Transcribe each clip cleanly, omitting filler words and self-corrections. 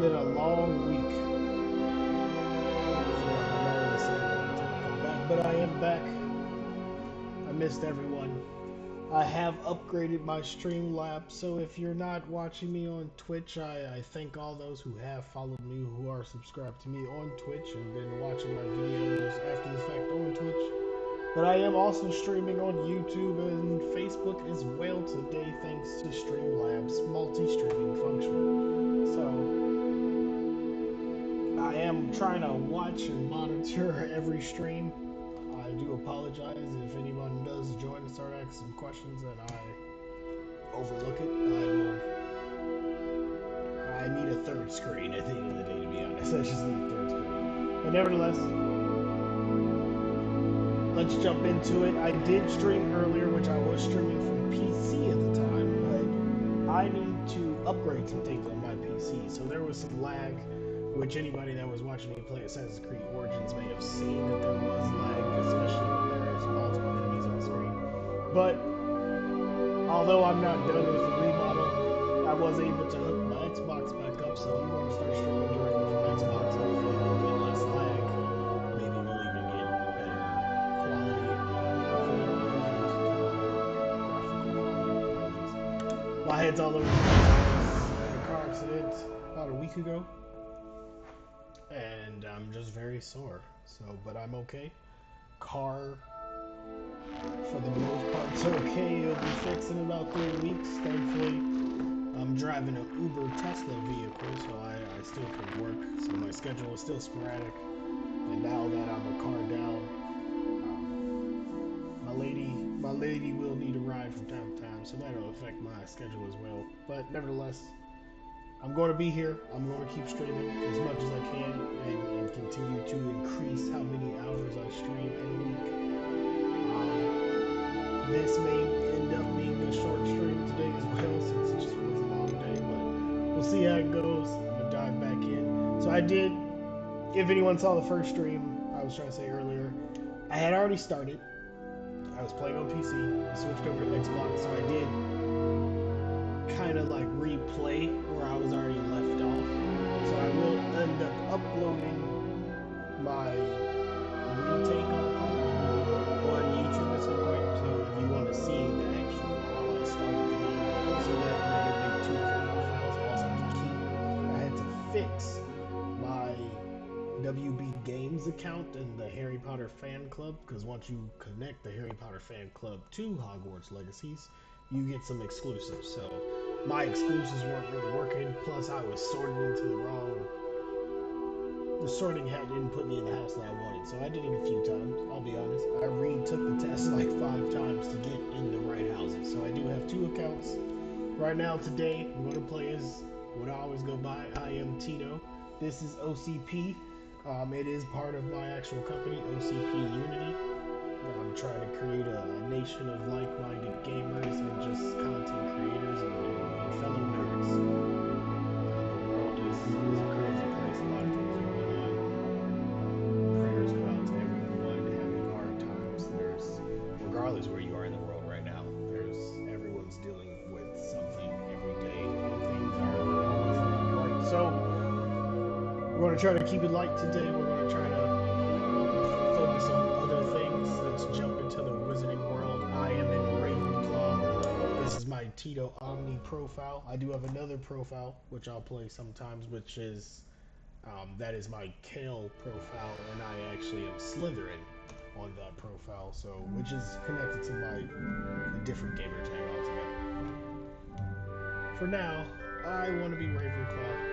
been a long week. But I am back. I missed everyone. I have upgraded my Streamlabs, so if you're not watching me on Twitch, I thank all those who have followed me, who are subscribed to me on Twitch, and been watching my videos after the fact on Twitch. But I am also streaming on YouTube and Facebook as well today, thanks to Streamlabs multi-streaming function. So I am trying to watch and monitor every stream. I do apologize if anyone does join and start asking questions that I overlook it. I need a third screen at the end of the day, to be honest. I just need a third screen. But nevertheless, let's jump into it. I did stream earlier, which I was streaming from PC at the time, but I need to upgrade some things on my PC. So there was some lag. which anybody that was watching me play Assassin's Creed Origins may have seen that there was lag, especially when there is multiple enemies on screen. But although I'm not done with the remodel, I was able to hook my Xbox back up, so I'm going to start streaming directly from Xbox. Hopefully we'll get less lag. Maybe we'll even get better quality graphical. My head's all over the place. I had a car accident about a week ago, and I'm just very sore. So, but I'm okay. Car, for the most part, it's okay. It'll be fixed in about 3 weeks, thankfully. I'm driving an Uber Tesla vehicle, so I still can work. So my schedule is still sporadic. And now that I'm a car down, my lady will need a ride from time to time, so that'll affect my schedule as well. But nevertheless, I'm going to be here. I'm going to keep streaming as much as I can and continue to increase how many hours I stream in a week. This may end up being a short stream today as well, since it just was a long day, but we'll see how it goes. I'm going to dive back in. So I did, if anyone saw the first stream, I was trying to say earlier, I had already started. I was playing on PC, I switched over to Xbox, so I did kind of like replay where I was already left off. So I will end up uploading my retake on YouTube at some point. So if you want to see the actual how I started the game, so that made a big 2 files. Also, I had to fix my WB Games account and the Harry Potter fan club, because once you connect the Harry Potter fan club to Hogwarts Legacies, you get some exclusives. So my exclusives weren't really working, plus I was sorted into the wrong, the sorting hat didn't put me in the house that I wanted. So I did it a few times, I'll be honest. I retook the test like 5 times to get in the right houses. So I do have 2 accounts. Right now, today, I'm going to play as what I always go by. I am Tito. This is OCP. It is part of my actual company, OCP Unity. I'm trying to create a nation of like-minded gamers and just content creators and fellow nerds. The world is a crazy place. A lot of things are going on. Prayers go out to everyone having hard times. Regardless where you are in the world right now, everyone's dealing with something every day. Things are always looking bright. So we're going to try to keep it light today. We're going to try to focus on other things. Let's jump into the Wizarding world. I am in Ravenclaw. This is my Tito Omni profile. I do have another profile, which I'll play sometimes, which is, that is my Kale profile, and I actually am Slytherin on that profile, so, which is connected to my different gamer tag altogether. For now, I want to be Ravenclaw.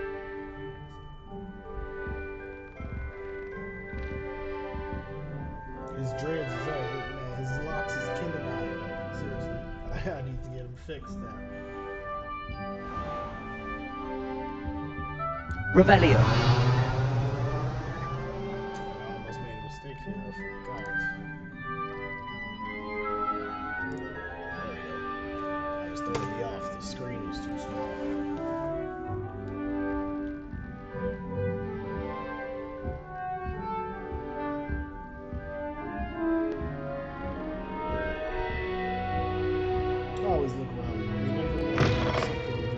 His dreads is man. His locks is kindergarten. Seriously. I need to get him fixed now. Revelio. I almost made a mistake here. I forgot. There we go. I was throwing me off. The screen was too small. Always look around. You never know if there's something to do.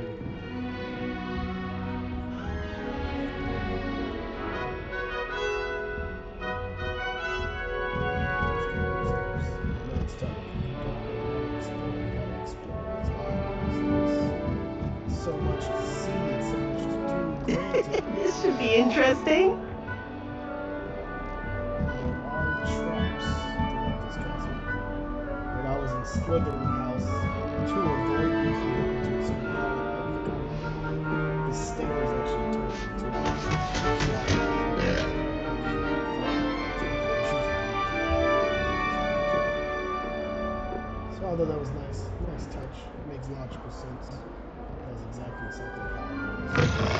Let's go upstairs. Now it's time to explore these islands. So much to see and so much to do. Granted, This should be interesting. there are traps throughout this castle. When I was in Slytherin house, to avoid being into some the stairs actually turned into so although that was nice touch, it makes logical sense. That's exactly something powerful.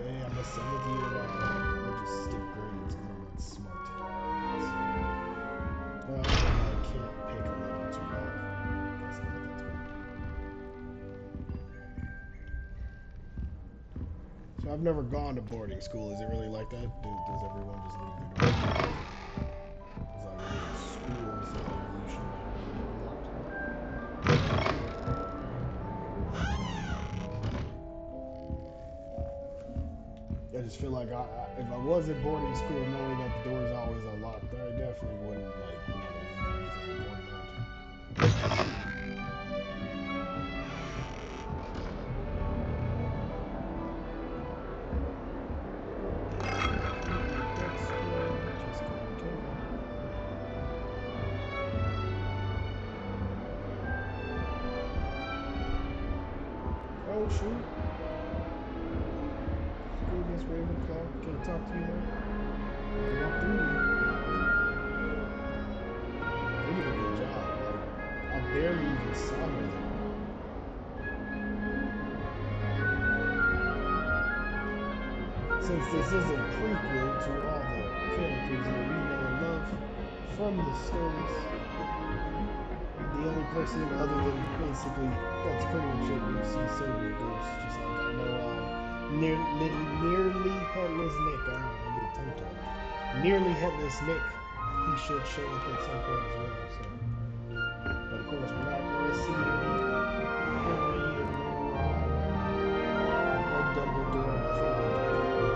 Hey, I must send with you about that. I'll just skip grades because I'm not smart. Well, I can't pick a level 2 rock. Guess not, that's weird. I've never gone to boarding school. Is it really like that? Does everyone just leave their door? Is like schools that evolution I just feel like if I was at boarding school knowing that the door is always unlocked, I definitely wouldn't like want to leave anything important out. Oh shoot. School against Ravenclaw. Can you talk to me now? Walk through here. They did a good job. Like, I barely even saw her there. Since this is a prequel to all the characters that we know and love from the stories, the only person other than basically, that's pretty much it, we see Sylvia Ghost, just like I know nearly Headless Nick, I did tongue talk. Nearly Headless Nick, he should show up at some point as well, so. But of course, we're not going to see Harry or Dumbledore or nothing like that.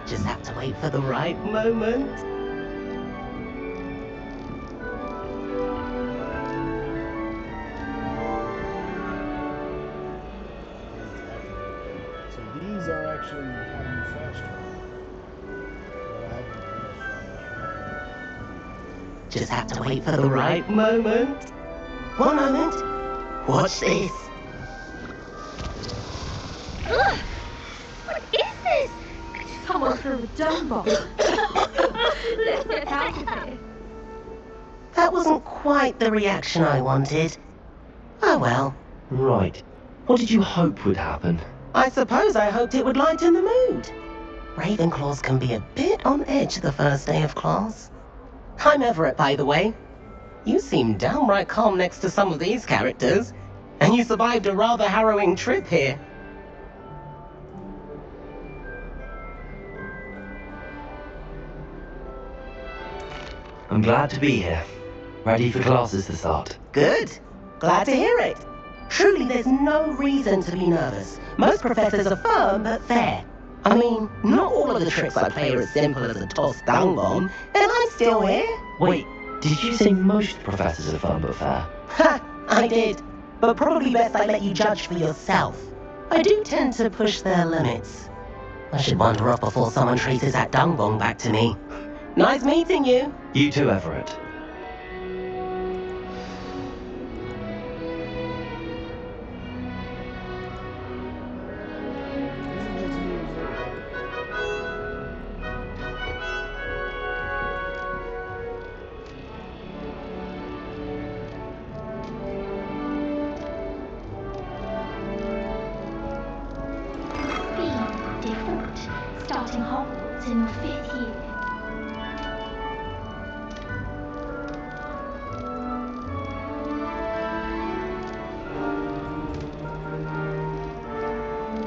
Just have to wait for the right moment. So these are actually how you fast travel. Just have to wait for the right moment. One moment. Watch this. Ugh! What is this? Someone threw a dung bomb. Let's get out of here. That wasn't quite the reaction I wanted. Oh well. Right. What did you hope would happen? I suppose I hoped it would lighten the mood. Ravenclaws can be a bit on edge the first day of class. I'm Everett, by the way. You seem downright calm next to some of these characters, and you survived a rather harrowing trip here. I'm glad to be here. Ready for classes to start. Good. Glad to hear it. Truly, there's no reason to be nervous. Most professors are firm but fair. I mean, not all of the tricks I play are as simple as a tossed dung bomb, and I'm still here. Wait, did you say most professors are firm but fair? Ha! I did. But probably best I let you judge for yourself. I do tend to push their limits. I should wander off before someone traces that dung bomb back to me. Nice meeting you. You too, Everett. Be different. Starting Hogwarts in your 5th year.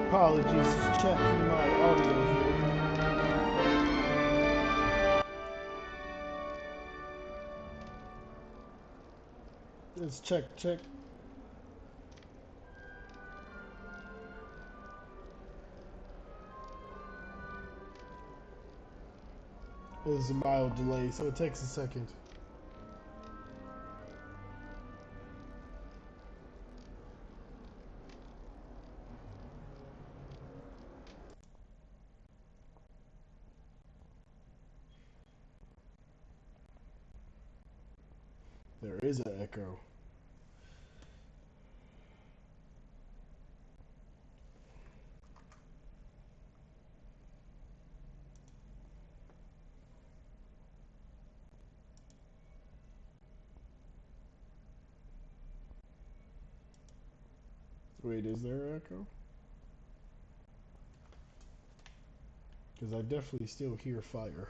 Apologies, just checking my audio here. Let's check. There's a mild delay, so it takes a second. There is an echo. Wait, is there echo? Because I definitely still hear fire.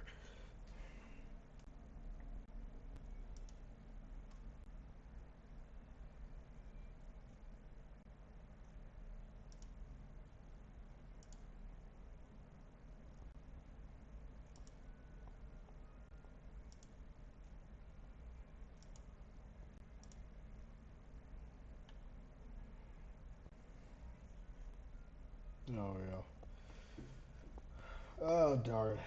Oh, yeah. Oh, darn.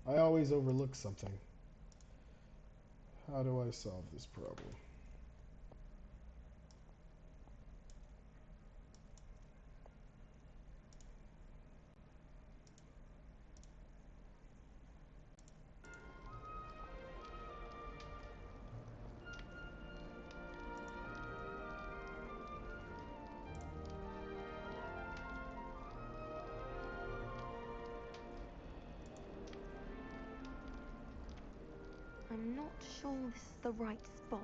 I always overlook something. How do I solve this problem? I'm not sure this is the right spot.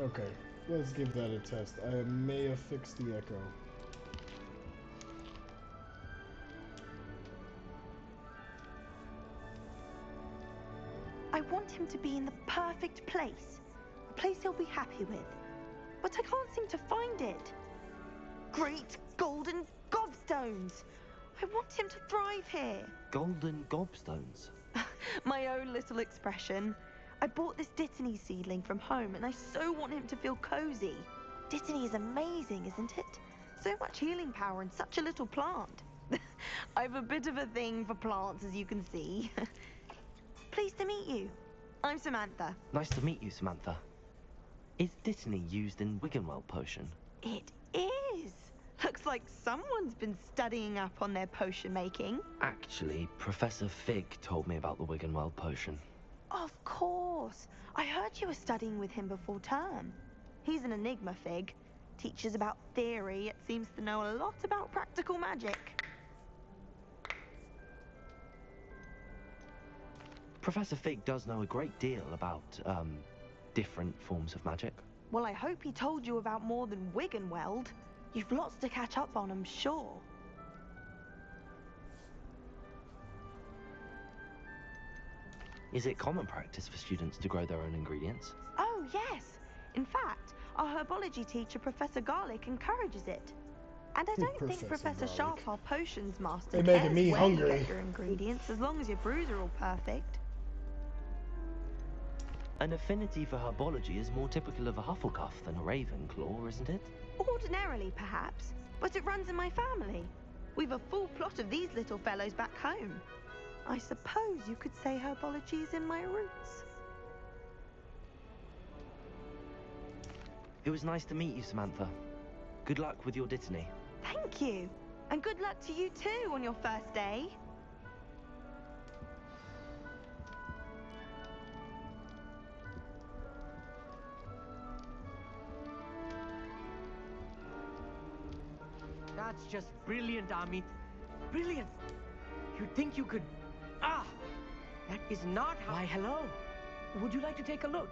Okay, let's give that a test. I may have fixed the echo. I want him to be in the perfect place. A place he'll be happy with. But I can't seem to find it. Great golden gobstones! I want him to thrive here. Golden gobstones. My own little expression. I bought this Dittany seedling from home and I so want him to feel cozy. Dittany is amazing, isn't it? So much healing power in such a little plant. I've a bit of a thing for plants, as you can see. Pleased to meet you. I'm Samantha. Nice to meet you, Samantha. Is Dittany used in Wiggenweld potion? It is. Looks like someone's been studying up on their potion making. Actually, Professor Fig told me about the Wiggenweld potion. Of course. I heard you were studying with him before term. He's an enigma, Fig. Teaches about theory, yet seems to know a lot about practical magic. Professor Fig does know a great deal about, different forms of magic. Well, I hope he told you about more than Wiggenweld. You've lots to catch up on, I'm sure. Is it common practice for students to grow their own ingredients? Oh, yes. In fact, our herbology teacher, Professor Garlick, encourages it. And I don't think Professor Sharp, our potions master, They're making cares me where you hungry. get your ingredients as long as your brews are all perfect. An affinity for herbology is more typical of a Hufflepuff than a Ravenclaw, isn't it? Ordinarily, perhaps, but it runs in my family. We've a full plot of these little fellows back home. I suppose you could say herbology is in my roots. It was nice to meet you, Samantha. Good luck with your Dittany. Thank you. And good luck to you too on your first day. That's just brilliant, Amit. Brilliant. You'd think you could... Ah! That is not how... Why, hello. Would you like to take a look?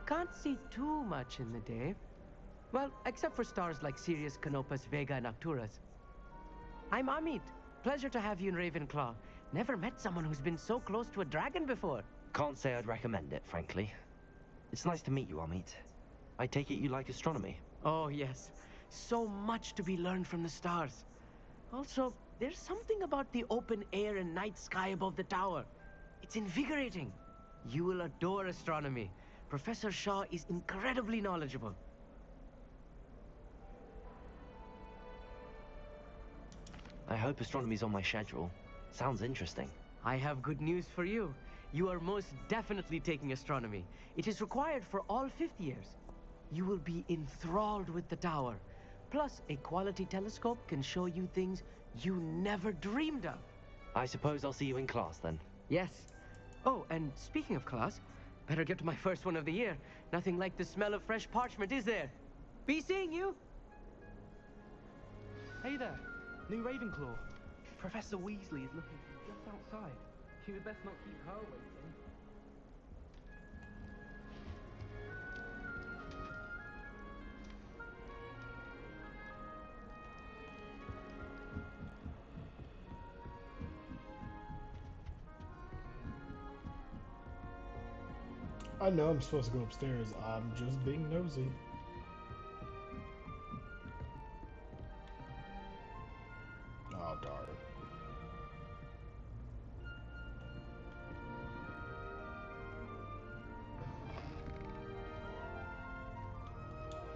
Can't see too much in the day. Well, except for stars like Sirius, Canopus, Vega, and Arcturus. I'm Amit. Pleasure to have you in Ravenclaw. Never met someone who's been so close to a dragon before. Can't say I'd recommend it, frankly. It's nice to meet you, Amit. I take it you like astronomy? Oh, yes. So much to be learned from the stars. Also, there's something about the open air and night sky above the tower. It's invigorating. You will adore astronomy. Professor Shaw is incredibly knowledgeable. I hope astronomy's on my schedule. Sounds interesting. I have good news for you. You are most definitely taking astronomy. It is required for all fifth years. You will be enthralled with the tower. Plus, a quality telescope can show you things you never dreamed of. I suppose I'll see you in class then. Yes. Oh, and speaking of class, better get to my first one of the year. Nothing like the smell of fresh parchment, is there? Be seeing you. Hey there, new Ravenclaw. Professor Weasley is looking just outside. You had best not keep her waiting. I know I'm supposed to go upstairs. I'm just being nosy. Oh, darn.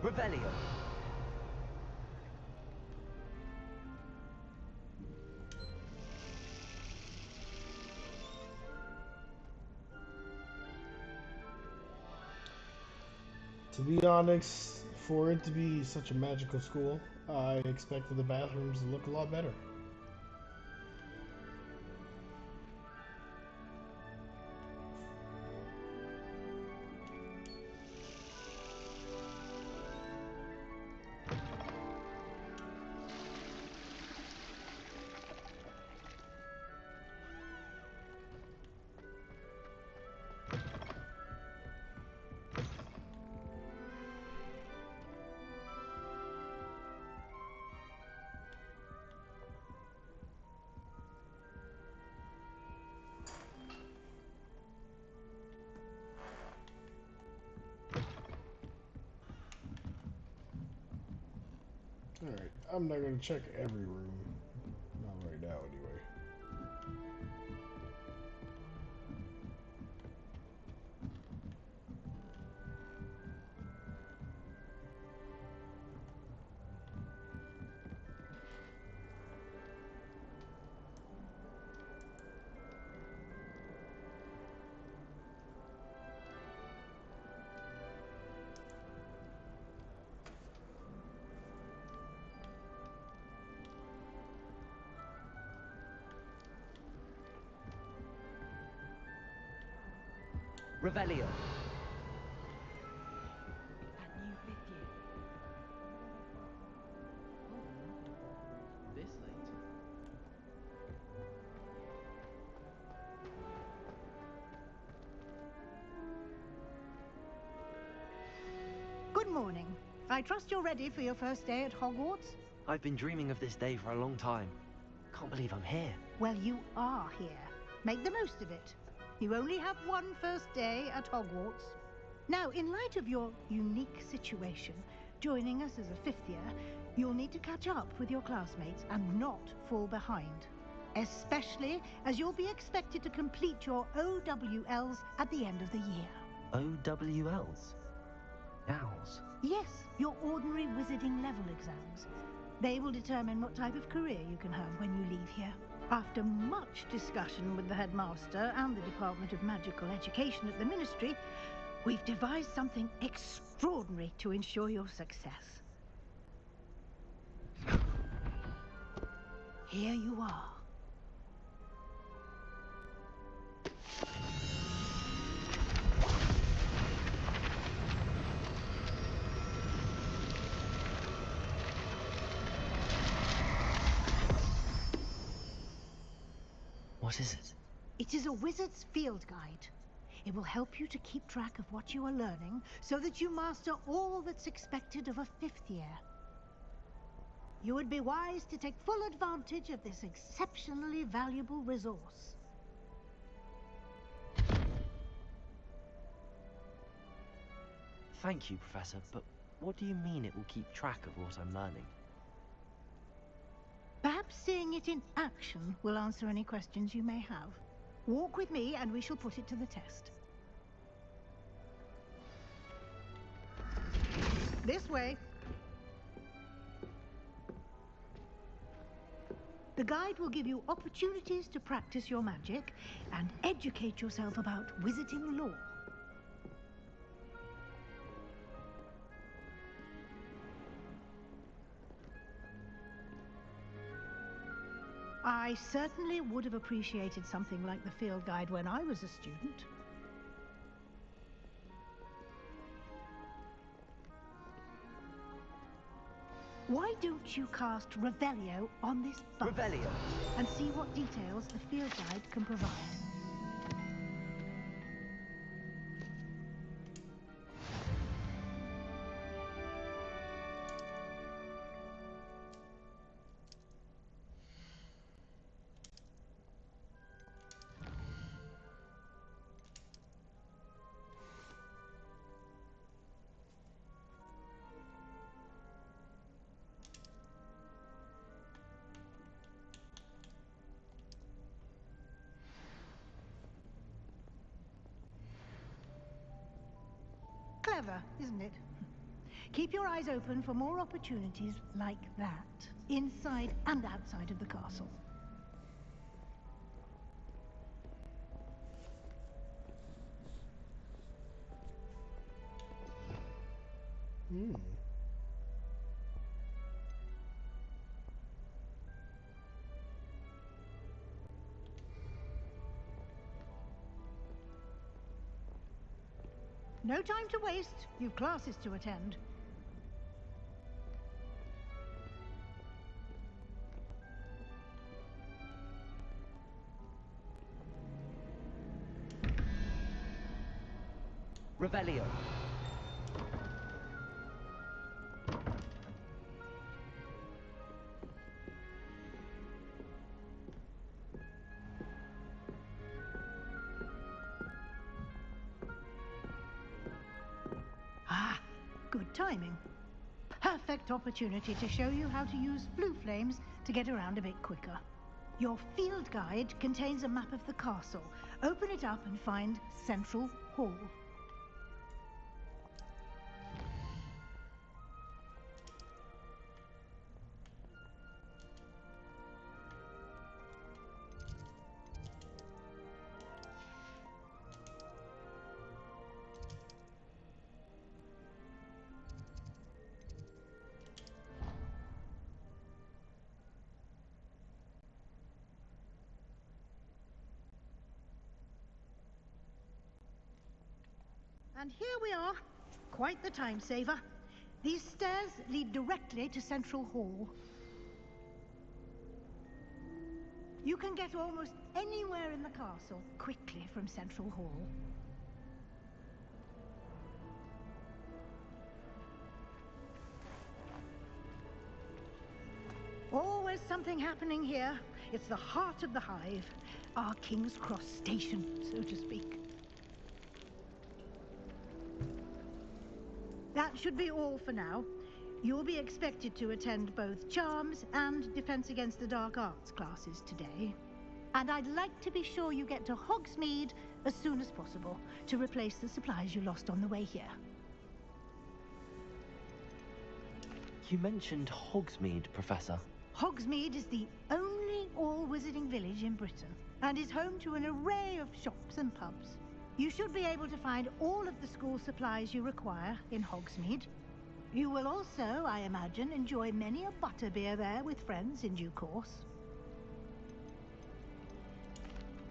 Revelio. To be honest, for it to be such a magical school, I expected the bathrooms to look a lot better. Alright, I'm not gonna check every room. Not right now, anyway. Revelio. That new fifth year. This late. Good morning. I trust you're ready for your first day at Hogwarts? I've been dreaming of this day for a long time. Can't believe I'm here. Well, you are here. Make the most of it. You only have one first day at Hogwarts. Now, in light of your unique situation, joining us as a fifth year, you'll need to catch up with your classmates and not fall behind. Especially as you'll be expected to complete your OWLs at the end of the year. OWLs? Owls? Yes, your ordinary wizarding level exams. They will determine what type of career you can have when you leave here. After much discussion with the headmaster and the Department of Magical Education at the Ministry, we've devised something extraordinary to ensure your success. Here you are. What is it? It is a wizard's field guide. It will help you to keep track of what you are learning so that you master all that's expected of a fifth year. You would be wise to take full advantage of this exceptionally valuable resource. Thank you, Professor, but what do you mean it will keep track of what I'm learning? Perhaps seeing it in action will answer any questions you may have. Walk with me and we shall put it to the test. This way. The guide will give you opportunities to practice your magic and educate yourself about wizarding lore. I certainly would have appreciated something like the field guide when I was a student. Why don't you cast Revelio on this bus Revelio. and see what details the field guide can provide? Clever, isn't it? Keep your eyes open for more opportunities like that, inside and outside of the castle. Hmm. No time to waste. You've classes to attend. Revelio. Ah, good timing. Perfect opportunity to show you how to use blue flames to get around a bit quicker. Your field guide contains a map of the castle. Open it up and find Central Hall. And here we are. Quite the time saver. These stairs lead directly to Central Hall. You can get almost anywhere in the castle quickly from Central Hall. Always something happening here. It's the heart of the hive. Our King's Cross station, so to speak. That should be all for now. You'll be expected to attend both Charms and Defense Against the Dark Arts classes today. And I'd like to be sure you get to Hogsmeade as soon as possible to replace the supplies you lost on the way here. You mentioned Hogsmeade, Professor. Hogsmeade is the only all-wizarding village in Britain and is home to an array of shops and pubs. You should be able to find all of the school supplies you require in Hogsmeade. You will also, I imagine, enjoy many a butterbeer there with friends in due course.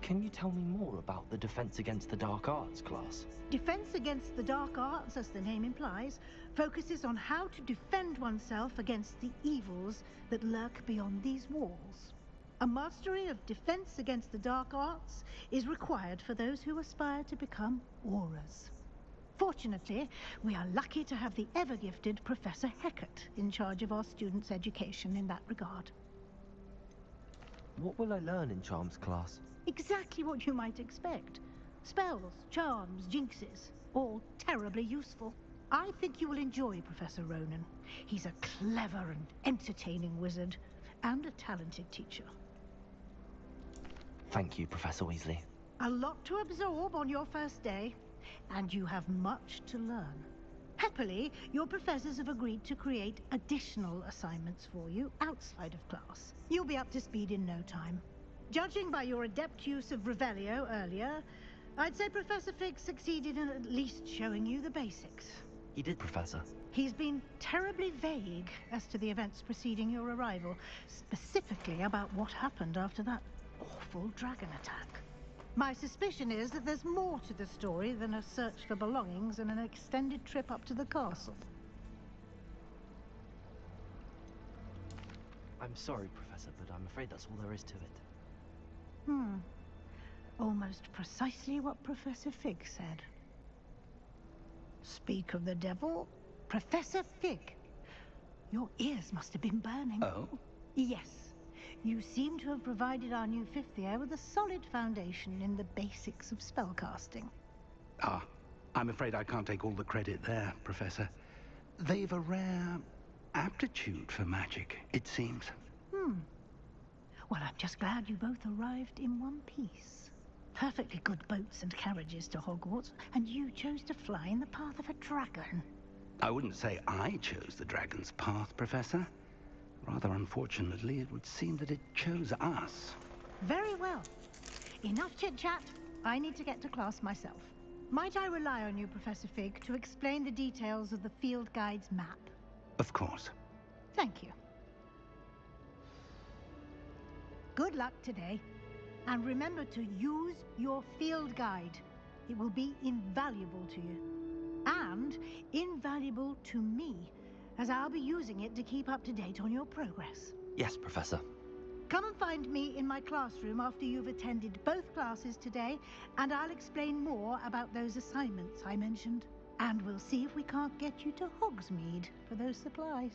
Can you tell me more about the Defense Against the Dark Arts class? Defense Against the Dark Arts, as the name implies, focuses on how to defend oneself against the evils that lurk beyond these walls. A mastery of Defense Against the Dark Arts is required for those who aspire to become Aurors. Fortunately, we are lucky to have the ever-gifted Professor Hecat in charge of our students' education in that regard. What will I learn in Charms class? Exactly what you might expect. Spells, charms, jinxes, all terribly useful. I think you will enjoy Professor Ronen. He's a clever and entertaining wizard, and a talented teacher. Thank you, Professor Weasley. A lot to absorb on your first day, and you have much to learn. Happily, your professors have agreed to create additional assignments for you outside of class. You'll be up to speed in no time. Judging by your adept use of Revelio earlier, I'd say Professor Fig succeeded in at least showing you the basics. He did, Professor. He's been terribly vague as to the events preceding your arrival, specifically about what happened after that awful dragon attack. My suspicion is that there's more to the story than a search for belongings and an extended trip up to the castle. I'm sorry, Professor, but I'm afraid that's all there is to it. Almost precisely what Professor Fig said. Speak of the devil, Professor Fig. Your ears must have been burning. Oh? Yes. You seem to have provided our new fifth year with a solid foundation in the basics of spellcasting. Ah, I'm afraid I can't take all the credit there, Professor. They've a rare aptitude for magic, it seems. Well, I'm just glad you both arrived in one piece. Perfectly good boats and carriages to Hogwarts, and you chose to fly in the path of a dragon. I wouldn't say I chose the dragon's path, Professor. Rather unfortunately, it would seem that it chose us. Very well. Enough chit-chat. I need to get to class myself. Might I rely on you, Professor Fig, to explain the details of the field guide's map? Of course. Thank you. Good luck today. And remember to use your field guide. It will be invaluable to you. And invaluable to me, as I'll be using it to keep up to date on your progress. Yes, Professor. Come and find me in my classroom after you've attended both classes today, and I'll explain more about those assignments I mentioned. And we'll see if we can't get you to Hogsmeade for those supplies.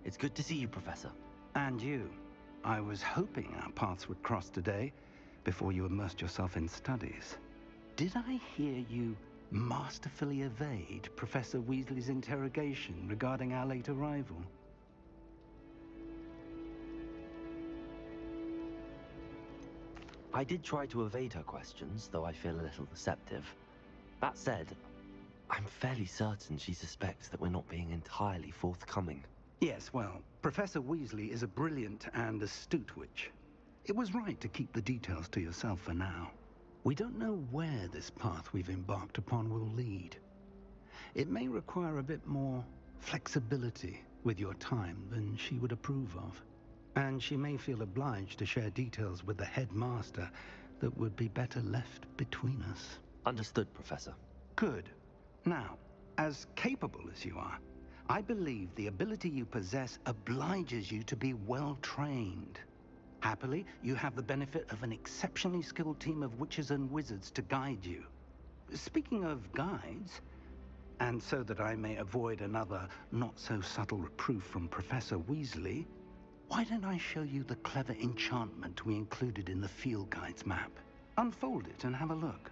It's good to see you, Professor. And you. I was hoping our paths would cross today, before you immersed yourself in studies. Did I hear you masterfully evade Professor Weasley's interrogation regarding our late arrival? I did try to evade her questions, though I feel a little deceptive. That said, I'm fairly certain she suspects that we're not being entirely forthcoming. Yes, well, Professor Weasley is a brilliant and astute witch. It was right to keep the details to yourself for now. We don't know where this path we've embarked upon will lead. It may require a bit more flexibility with your time than she would approve of. And she may feel obliged to share details with the headmaster that would be better left between us. Understood, Professor. Good. Now, as capable as you are, I believe the ability you possess obliges you to be well trained. Happily, you have the benefit of an exceptionally skilled team of witches and wizards to guide you. Speaking of guides, and so that I may avoid another not-so-subtle reproof from Professor Weasley, why don't I show you the clever enchantment we included in the field guide's map? Unfold it and have a look.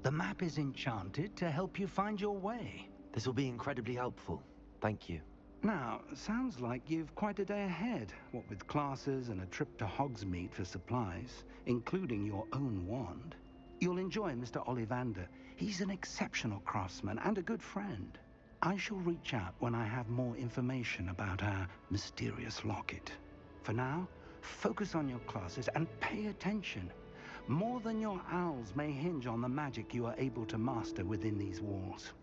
The map is enchanted to help you find your way. This will be incredibly helpful. Thank you. Now, sounds like you've quite a day ahead, what with classes and a trip to Hogsmeade for supplies, including your own wand. You'll enjoy Mr. Ollivander. He's an exceptional craftsman and a good friend. I shall reach out when I have more information about our mysterious locket. For now, focus on your classes and pay attention. More than your owls may hinge on the magic you are able to master within these walls.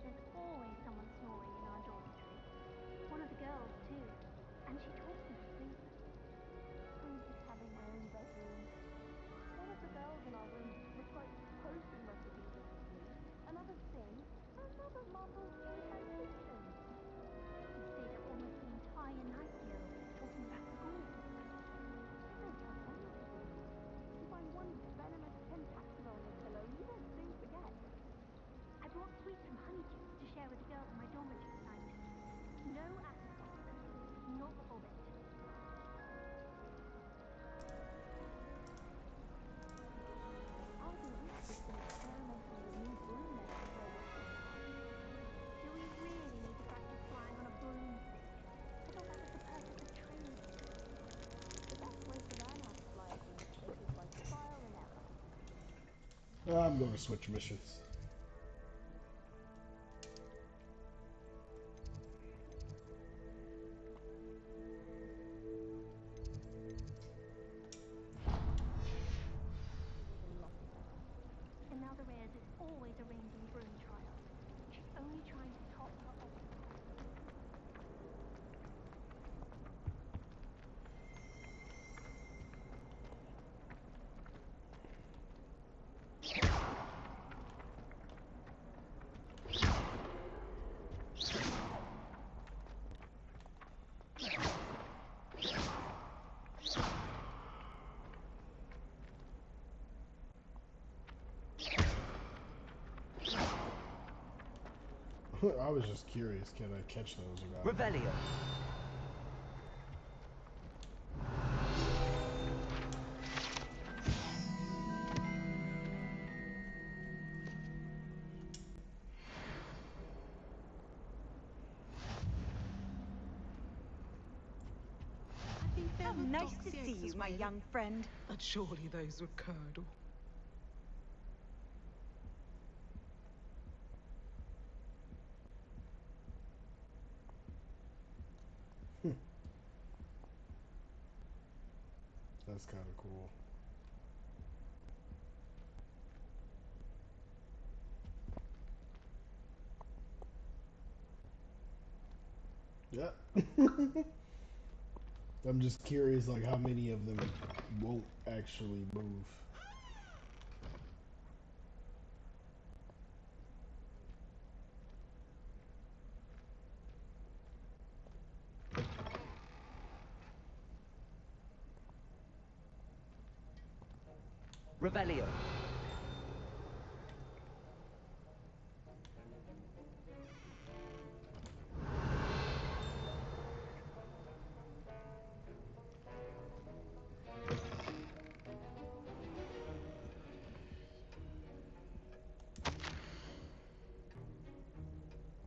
There's always someone snoring in our dormitory. One of the girls, too. And she talks in her sleep. I'm just having my own bedroom. One of the bells in our room looks like post I'm going to switch missions. And now the Reyes is always arranging brewing trials. She's only trying to top her own. I was just curious, can I catch those or not? Revelio. How nice to see you, my young friend. But surely those would curdle. That's kind of cool. Yeah. I'm just curious, like, how many of them won't actually move. Revelio.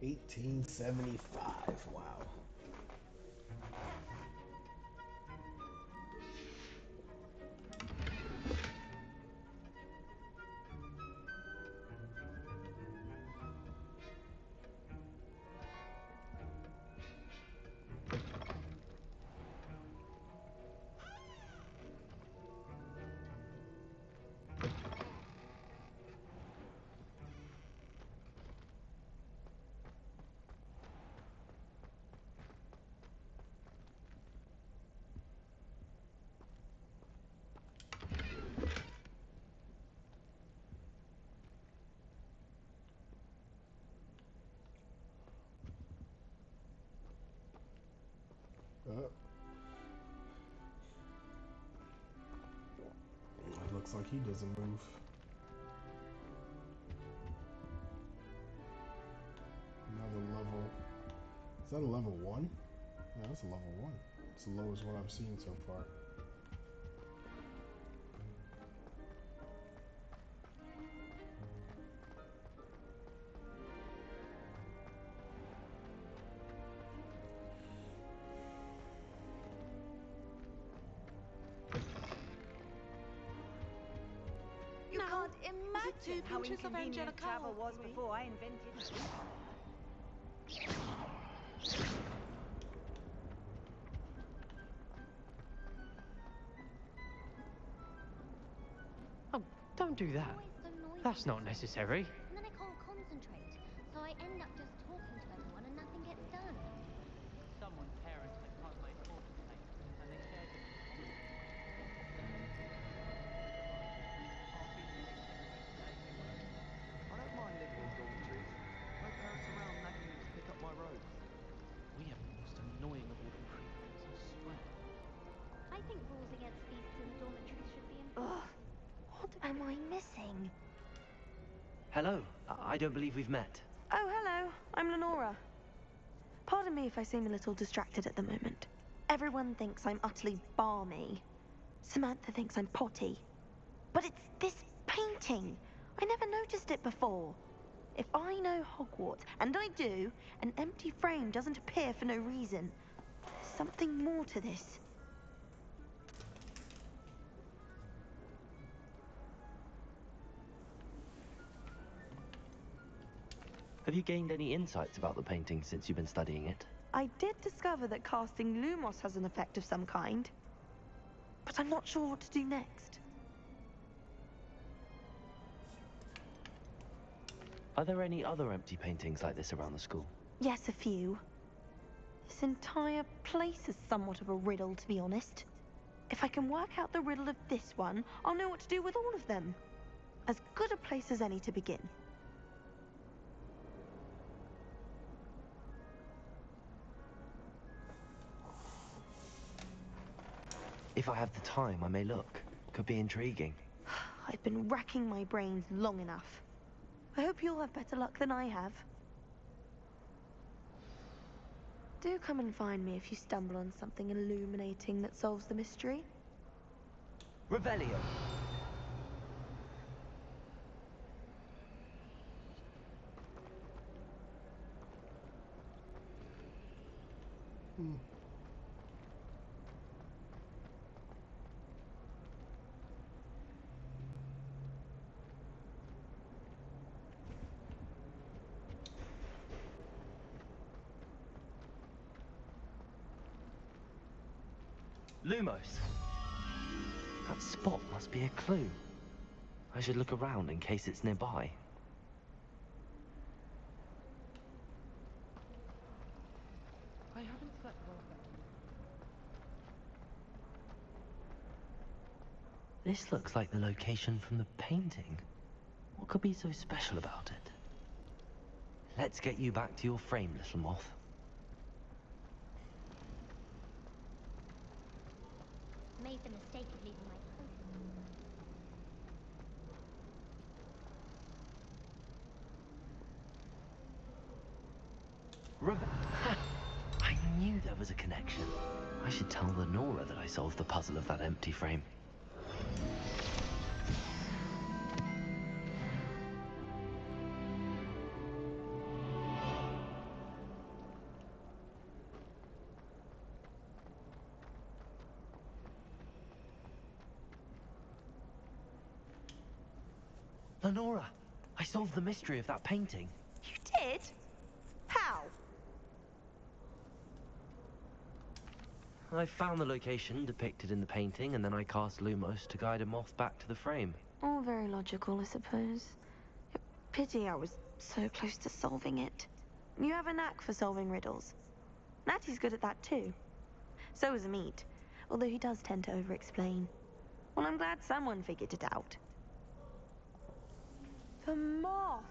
$18.75. Wow. It looks like he doesn't move. Another level. Is that a level 1? No, that's a level 1. It's the lowest one I've seen so far. You can't imagine how pinches of inconvenient Angelica travel or was three? before I invented it. Oh, don't do that. Always so noisy. That's not necessary. And then I can't concentrate, so I end up just talking to everyone and nothing gets done. Someone's parents had homemade fortune cakes, and they shared them with common. I don't mind living in dormitories. No parents around nagging me to pick up my robes. We have the most annoying of all the creepers, I swear. I think rules against beasts in the dormitories should be enforced. Ugh, what am I missing? Hello. I don't believe we've met. Oh, hello. I'm Lenora. Pardon me if I seem a little distracted at the moment. Everyone thinks I'm utterly balmy. Samantha thinks I'm potty. But it's this painting. I never noticed it before. If I know Hogwarts, and I do, an empty frame doesn't appear for no reason. There's something more to this. Have you gained any insights about the painting since you've been studying it? I did discover that casting Lumos has an effect of some kind, but I'm not sure what to do next. Are there any other empty paintings like this around the school? Yes, a few. This entire place is somewhat of a riddle, to be honest. If I can work out the riddle of this one, I'll know what to do with all of them. As good a place as any to begin. If I have the time, I may look. Could be intriguing. I've been racking my brains long enough. I hope you'll have better luck than I have. Do come and find me if you stumble on something illuminating that solves the mystery. Revelio. Lumos. That spot must be a clue. I should look around in case it's nearby. I haven't slept well that night. This looks like the location from the painting. What could be so special about it? Let's get you back to your frame, little moth. Made the mistake of leaving my coat. I knew there was a connection. I should tell Lenora that I solved the puzzle of that empty frame. Lenora, I solved the mystery of that painting. You did? How? I found the location depicted in the painting, and then I cast Lumos to guide a moth back to the frame. All very logical, I suppose. Pity I was so close to solving it. You have a knack for solving riddles. Natty's good at that too. So is Amit, although he does tend to over-explain. Well, I'm glad someone figured it out. The moth!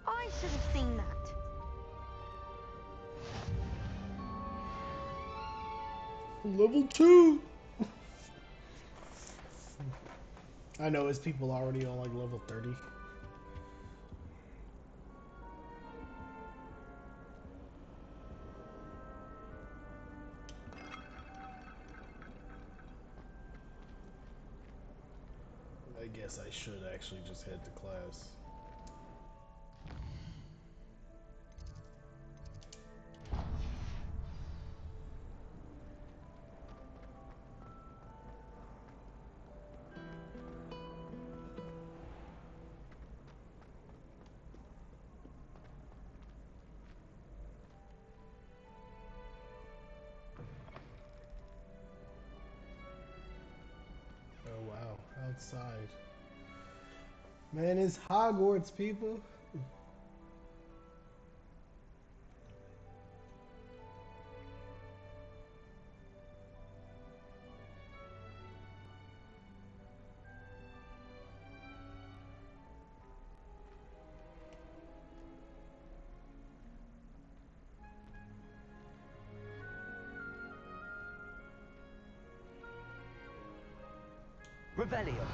I should have seen that. Level 2! I know, it's people already on like level 30. I guess I should actually just head to class. Oh wow, outside. Man, it's Hogwarts, people. Revelio.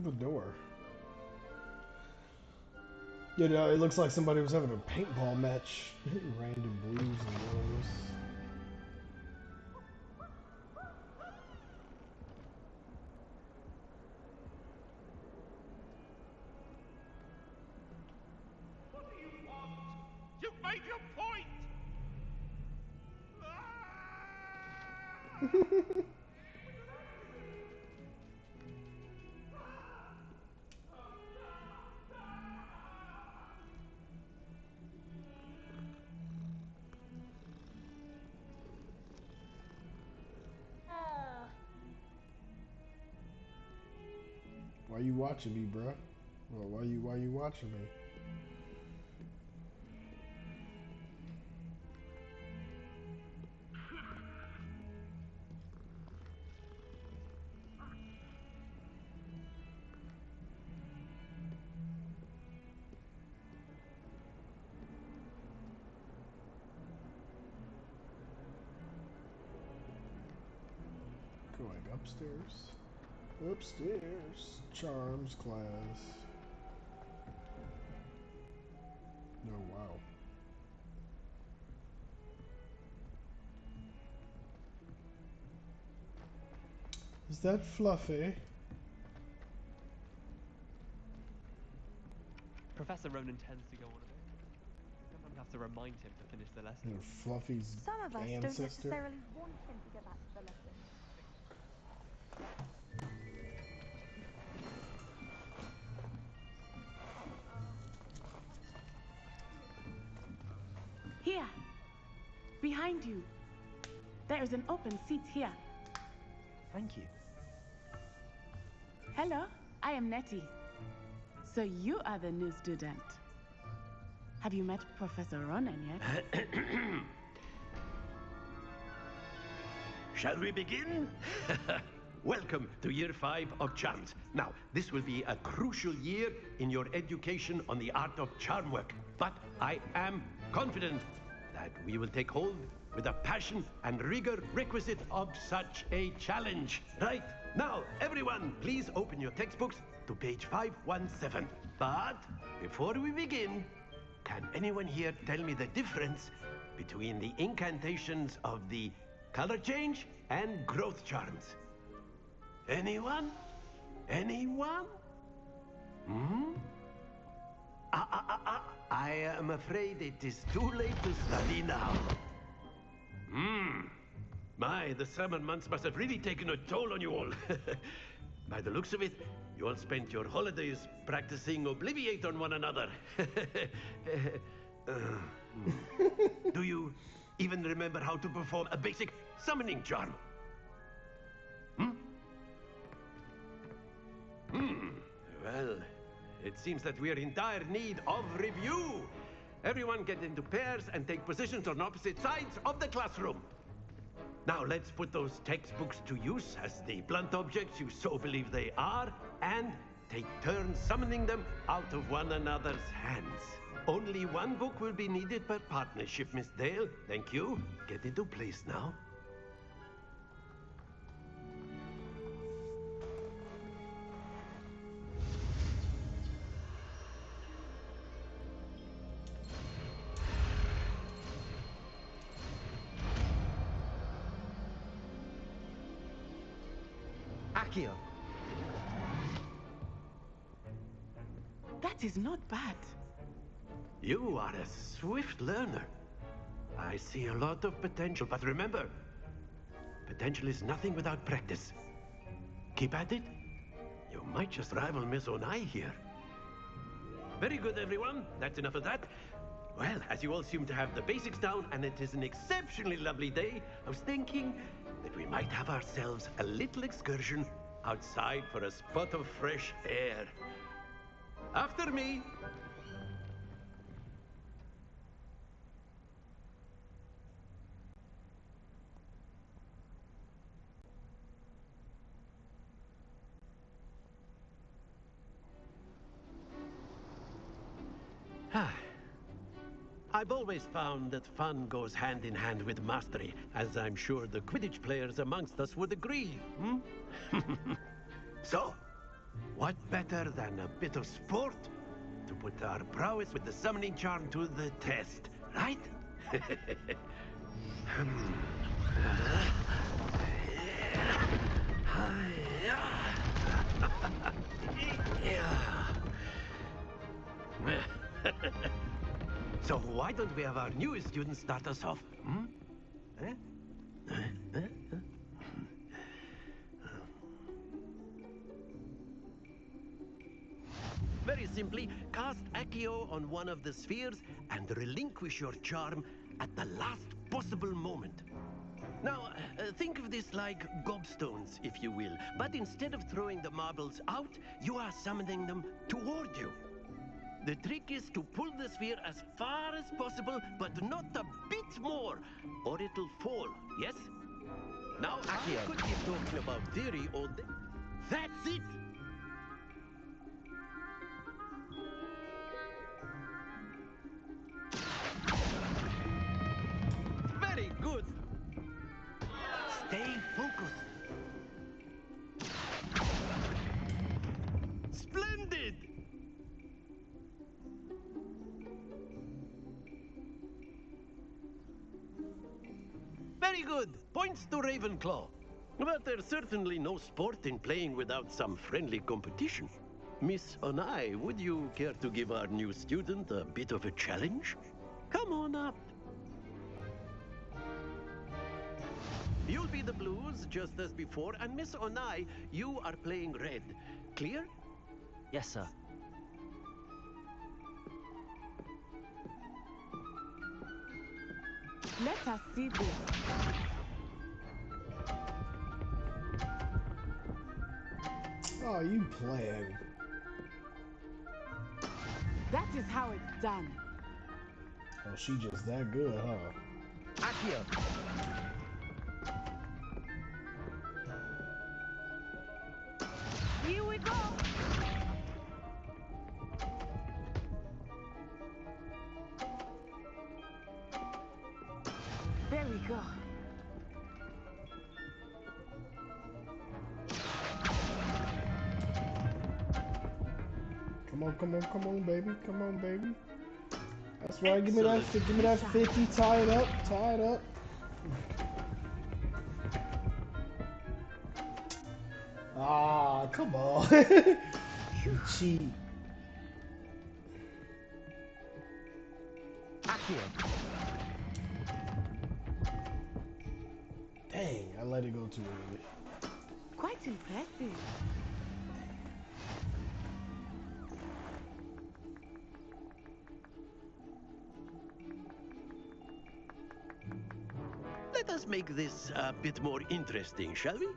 the door. You know, it looks like somebody was having a paintball match. Random blues and yellows. What do you want? You've made your point! Why you watching me, bruh? Well, why you watching me? Going upstairs. Upstairs. Charms class. No, wow. Is that Fluffy? Professor Ronan tends to go on a bit. Sometimes have to remind him to finish the lesson. You're Fluffy's Some of us don't ancestor? necessarily want him to get back to the lesson. Here, behind you. There is an open seat here. Thank you. Hello, I am Nettie. So you are the new student. Have you met Professor Ronan yet? Shall we begin? Welcome to Year 5 of Charms. Now, this will be a crucial year in your education on the art of charm work. But I am confident that we will take hold with the passion and rigor requisite of such a challenge. Right? Now, everyone, please open your textbooks to page 517. But before we begin, can anyone here tell me the difference between the incantations of the color change and growth charms? Anyone? Anyone? Hmm? I am afraid it is too late to study now. My, the summer months must have really taken a toll on you all. By the looks of it, you all spent your holidays practicing Obliviate on one another. Do you even remember how to perform a basic summoning charm? Well, it seems that we are in dire need of review. Everyone get into pairs and take positions on opposite sides of the classroom. Now let's put those textbooks to use as the blunt objects you so believe they are, and take turns summoning them out of one another's hands. Only one book will be needed per partnership, Miss Dale. Thank you. Get into place now. Accio. That is not bad. You are a swift learner. I see a lot of potential, but remember, potential is nothing without practice. Keep at it. You might just rival Miss Onai here. Very good, everyone. That's enough of that. Well, as you all seem to have the basics down, and it is an exceptionally lovely day, I was thinking that we might have ourselves a little excursion outside for a spot of fresh air. After me. I've always found that fun goes hand in hand with mastery, as I'm sure the Quidditch players amongst us would agree, So, What better than a bit of sport to put our prowess with the summoning charm to the test, right? So why don't we have our newest student start us off? Hmm? Very simply, cast Accio on one of the spheres and relinquish your charm at the last possible moment. Now, think of this like gobstones, if you will, but instead of throwing the marbles out, you are summoning them toward you. The trick is to pull the sphere as far as possible, but not a bit more, or it'll fall, yes? Now, Accio, I could keep talking about theory all day. That's it! Very good! Stay focused. Splendid! Very good. Points to Ravenclaw. But there's certainly no sport in playing without some friendly competition. Miss Onai, would you care to give our new student a bit of a challenge? Come on up. You'll be the blues, just as before, and Miss Onai, you are playing red. Clear? Yes, sir. Let us see this. Oh, you playing. That is how it's done. Oh, she just that good, huh? Accio. Here we go. There we go. Come on, come on, come on, baby. Come on, baby. That's right. Give me that 50. Tie it up. Tie it up. Ah, come on. You cheat. Accio. Dang, I let it go too early. Quite impressive. Let us make this a bit more interesting, shall we?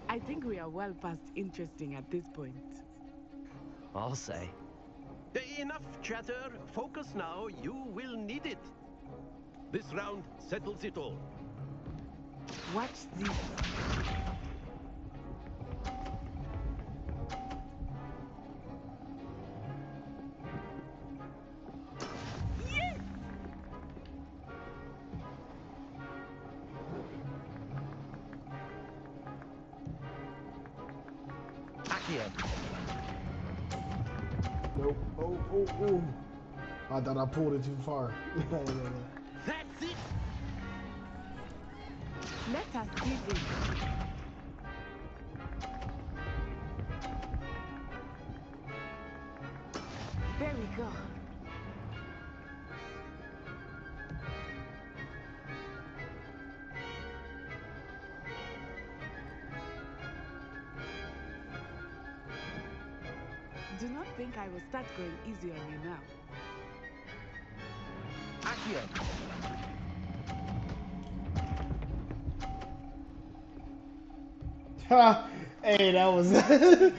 I think we are well past interesting at this point. I'll say. Enough chatter. Focus now. You will need it. This round settles it all. Watch this. Nope. Oh. I thought I pulled it too far. That's it. Let us see this. There we go. Do not think I will start going easy on you now. Accio. Ha! Hey, that was that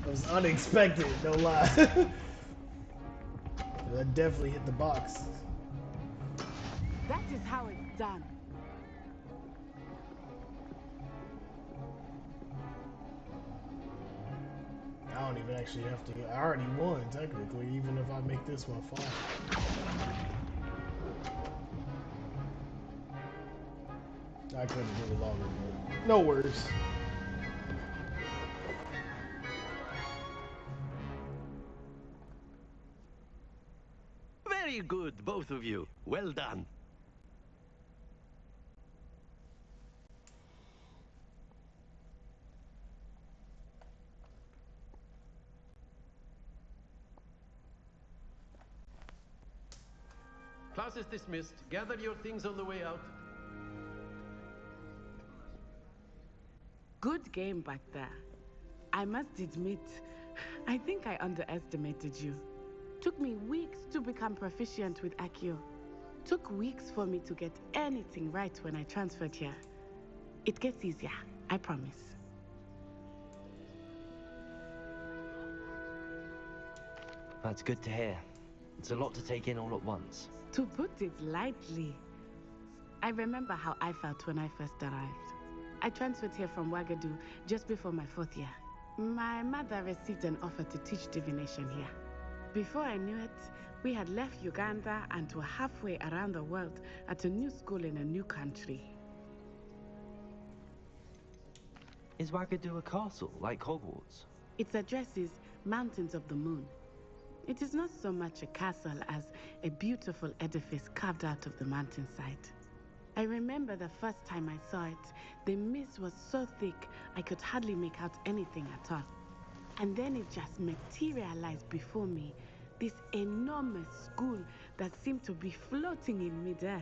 was unexpected, no lie. That definitely hit the box. That is how it's done. I don't even actually have to. I already won, technically, even if I make this one fall. I couldn't do it longer, but no worries. Very good, both of you. Well done. Class is dismissed. Gather your things on the way out. Good game back there. I must admit, I think I underestimated you. Took me weeks to become proficient with Accio. Took weeks for me to get anything right when I transferred here. It gets easier, I promise. That's good to hear. It's a lot to take in all at once. To put it lightly, I remember how I felt when I first arrived. I transferred here from Wagadu just before my 4th year. My mother received an offer to teach divination here. Before I knew it, we had left Uganda and were halfway around the world at a new school in a new country. Is Wagadu a castle, like Hogwarts? Its address is Mountains of the Moon. It is not so much a castle as a beautiful edifice carved out of the mountainside. I remember the first time I saw it, the mist was so thick I could hardly make out anything at all. And then it just materialized before me, this enormous school that seemed to be floating in midair.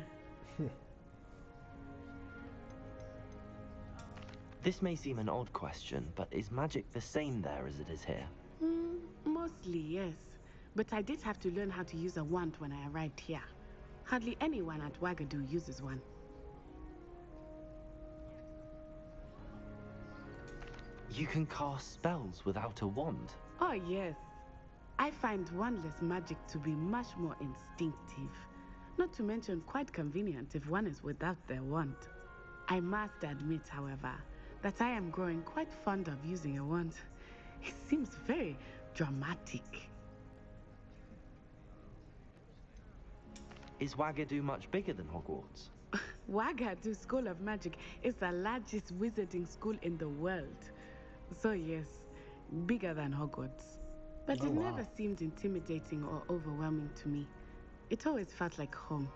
This may seem an odd question, but is magic the same there as it is here? Mostly, yes. But I did have to learn how to use a wand when I arrived here. Hardly anyone at Wagadu uses one. You can cast spells without a wand? Oh, yes. I find wandless magic to be much more instinctive. Not to mention quite convenient if one is without their wand. I must admit, however, that I am growing quite fond of using a wand. It seems very dramatic. Is Wagadu much bigger than Hogwarts? Wagadu School of Magic is the largest wizarding school in the world. So yes, bigger than Hogwarts. But it never seemed intimidating or overwhelming to me. It always felt like home.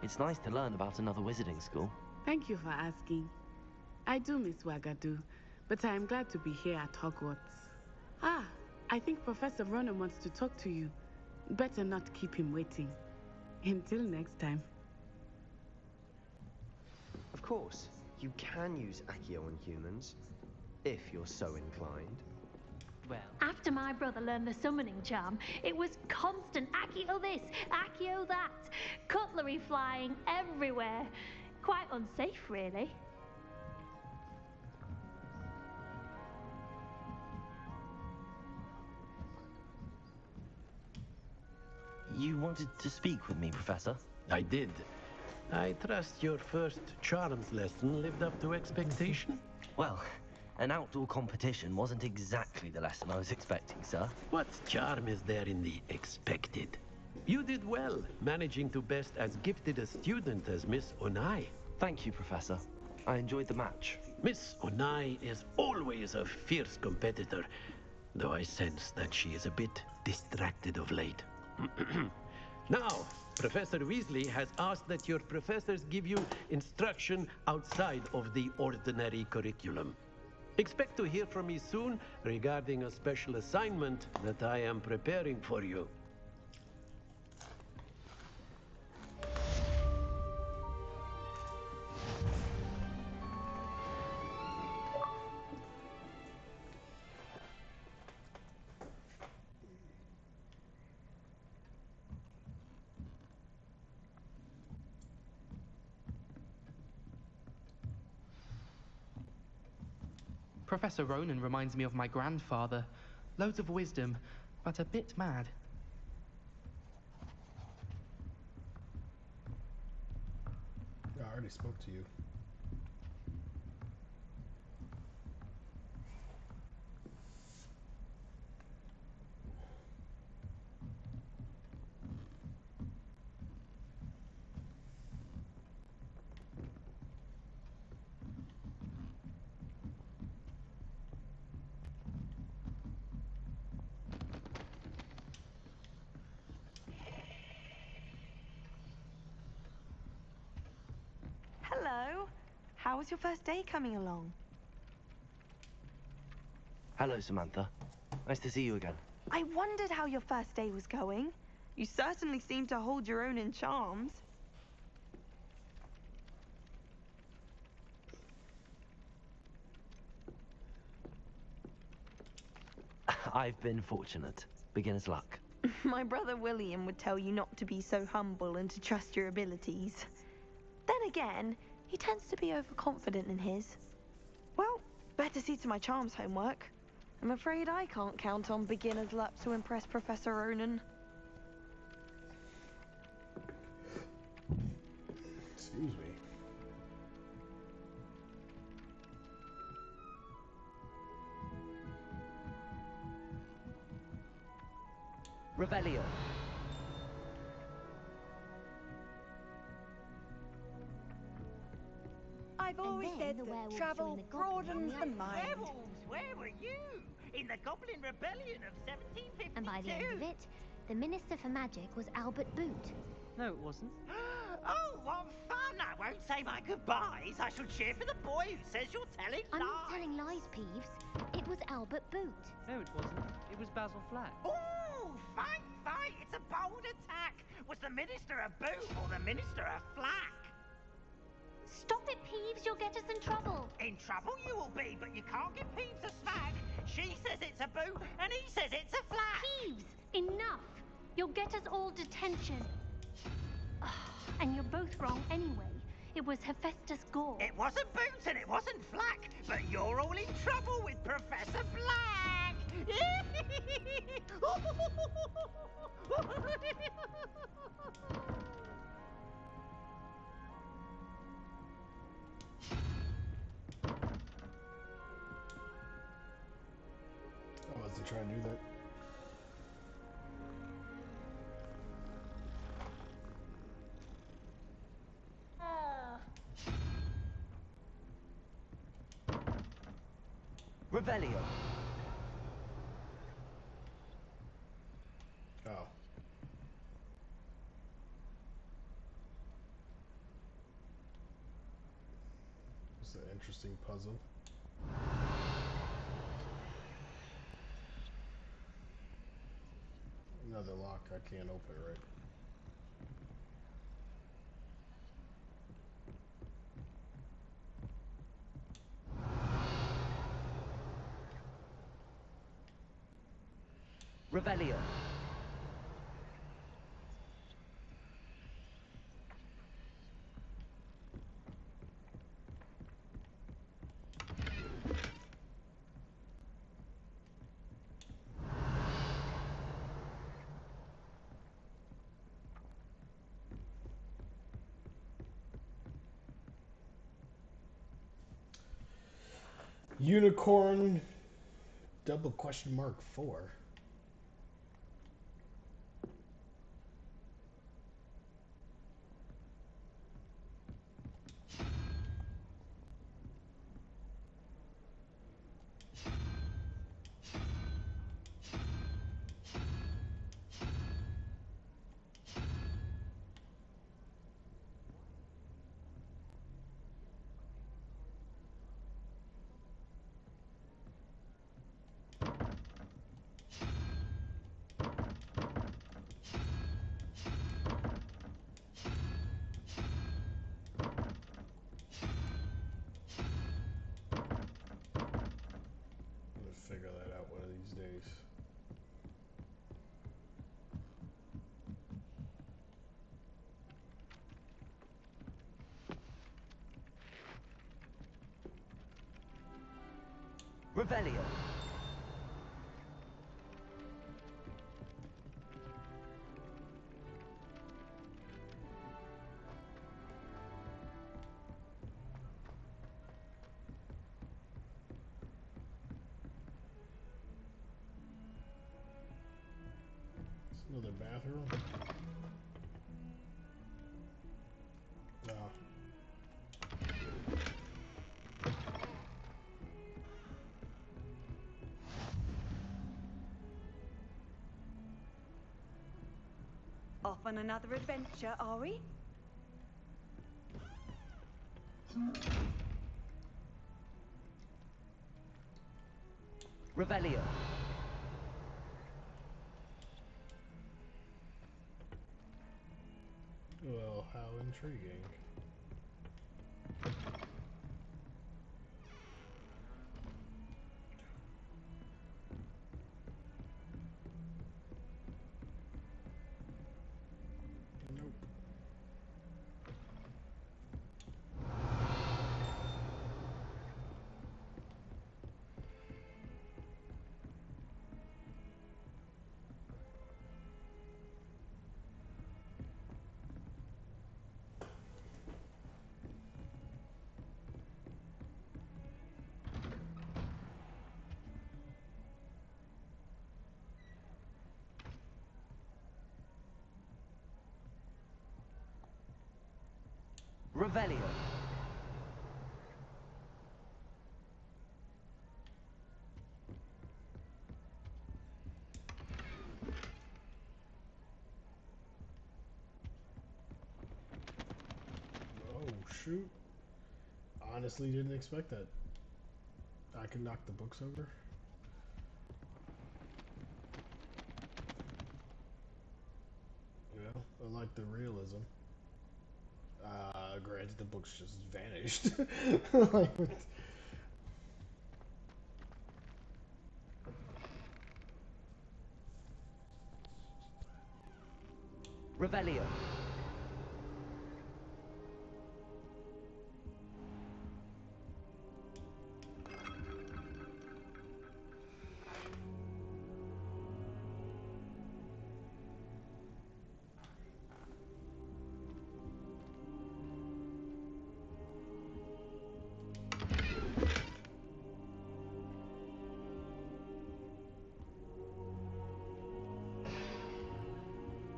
It's nice to learn about another wizarding school. Thank you for asking. I do miss Wagadu, but I am glad to be here at Hogwarts. Ah, I think Professor Ronan wants to talk to you. Better not keep him waiting. Until next time. Of course, you can use Accio on humans, if you're so inclined. Well, After my brother learned the summoning charm, it was constant Accio this, Accio that. Cutlery flying everywhere. Quite unsafe, really. You wanted to speak with me, Professor? I did. I trust your first charms lesson lived up to expectation? Well, an outdoor competition wasn't exactly the lesson I was expecting, sir. What charm is there in the expected? You did well, managing to best as gifted a student as Miss Onai. Thank you, Professor. I enjoyed the match. Miss Onai is always a fierce competitor, though I sense that she is a bit distracted of late. Now, Professor Weasley has asked that your professors give you instruction outside of the ordinary curriculum. Expect to hear from me soon regarding a special assignment that I am preparing for you. Professor Ronan reminds me of my grandfather. Loads of wisdom, but a bit mad. I already spoke to you. How was your first day coming along? Hello, Samantha. Nice to see you again. I wondered how your first day was going. You certainly seem to hold your own in charms. I've been fortunate. Beginner's luck. My brother William would tell you not to be so humble and to trust your abilities. Then again, he tends to be overconfident in his. Well, better see to my charms homework. I'm afraid I can't count on beginner's luck to impress Professor Ronan. Excuse me. Revelio. I've always said that travel broadens the mind. Werewolves, where were you? In the Goblin Rebellion of 1752. And by the end of it, the Minister for Magic was Albert Boot. No, it wasn't. Oh, what fun! I won't say my goodbyes. I shall cheer for the boy who says you're telling I'm lies. not telling lies, Peeves. It was Albert Boot. No, it wasn't. It was Basil Flack. Oh, fight, fight! It's a bold attack. Was the Minister a boot or the Minister a flack? Stop it, Peeves. You'll get us in trouble. In trouble you will be, but you can't give Peeves a smack. She says it's a boot, and he says it's a flack. Peeves, enough. You'll get us all detention. And you're both wrong anyway. It was Hephaestus Gore. It wasn't Boots and it wasn't Flack, but you're all in trouble with Professor Flack. I wasn't trying to do that. Revelio. Oh. It's an interesting puzzle. Another lock I can't open, right? Revelio. Unicorn double question mark 4. Figure that out one of these days. Revelio. Another bathroom. No. Off on another adventure, are we? Revelio. Well, how intriguing. Nope. Revelio. Oh, shoot. Honestly didn't expect that. I can knock the books over. Yeah, I like the realism. Granted, the books just vanished. Like, Revelio.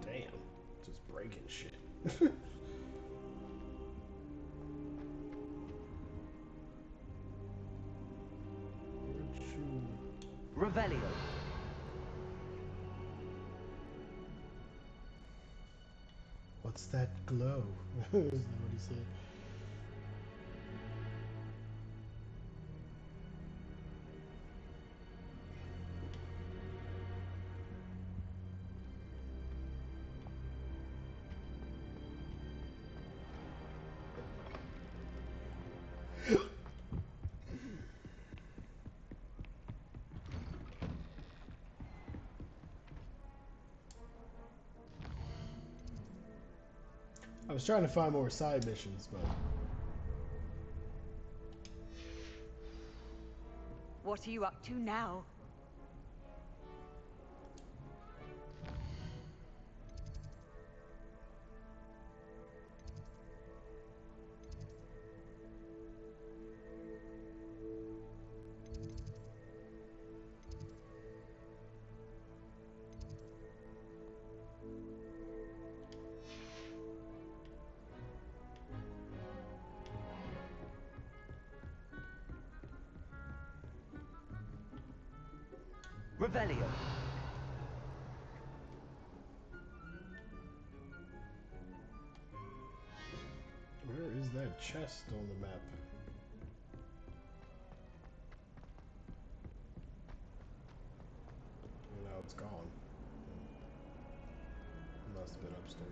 damn, just breaking shit. Revelio. What's that glow? Isn't that what he said? I was trying to find more side missions, but What are you up to now? Revelio. where is that chest on the map? Now it's gone. Must have been upstairs.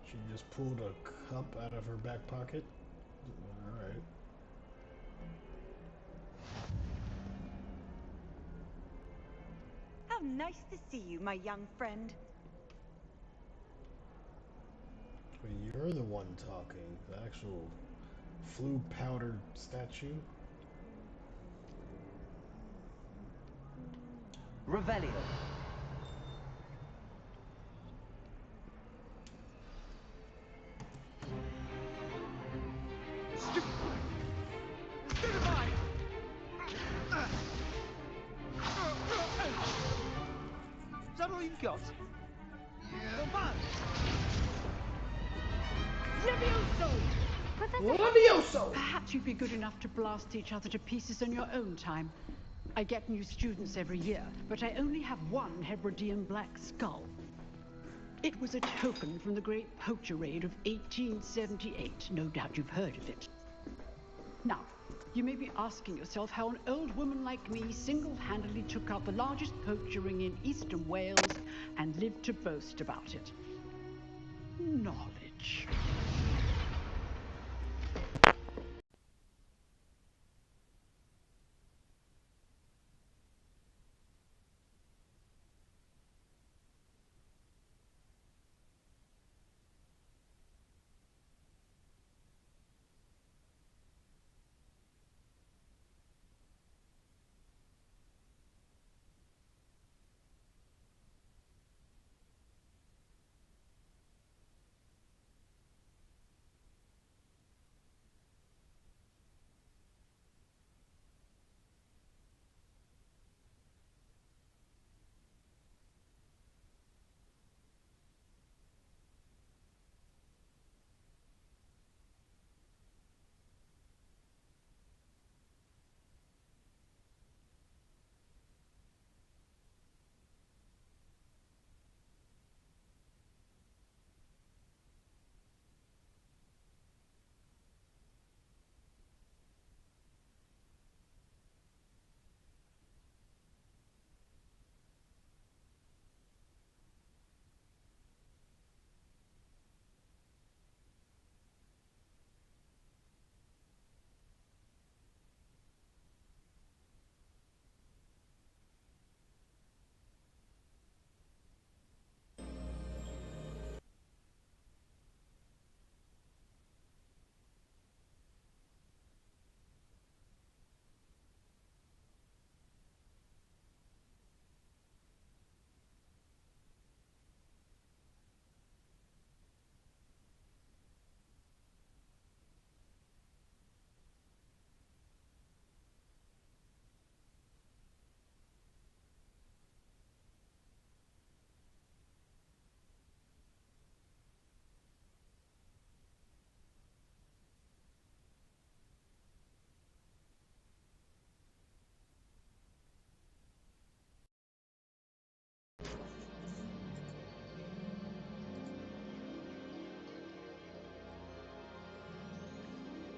She just pulled a cup out of her back pocket. Alright. How nice to see you, my young friend. But you're the one talking. The actual flue powder statue. Revelio. Is that all you've got? Yeah. Come on! Levioso! Levioso! Perhaps you'd be good enough to blast each other to pieces in your own time. I get new students every year, but I only have one Hebridean black skull. It was a token from the Great Poacher Raid of 1878. No doubt you've heard of it. Now, you may be asking yourself how an old woman like me single-handedly took out the largest poacher ring in eastern Wales and lived to boast about it. Knowledge.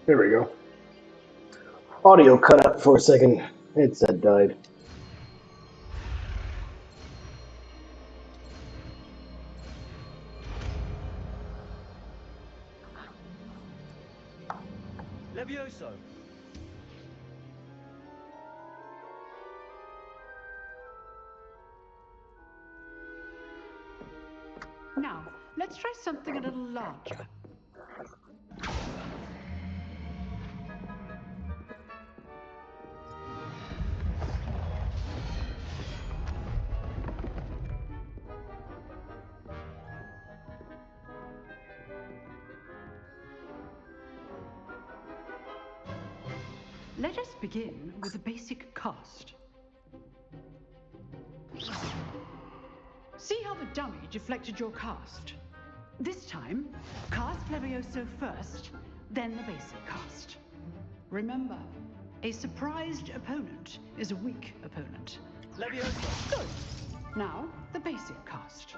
There we go. Audio cut out for a second. Headset died. Levioso! Now, let's try something a little larger. Let us begin with a basic cast. See how the dummy deflected your cast? This time, cast Levioso first, then the basic cast. Remember, a surprised opponent is a weak opponent. Levioso! Good. Now, the basic cast.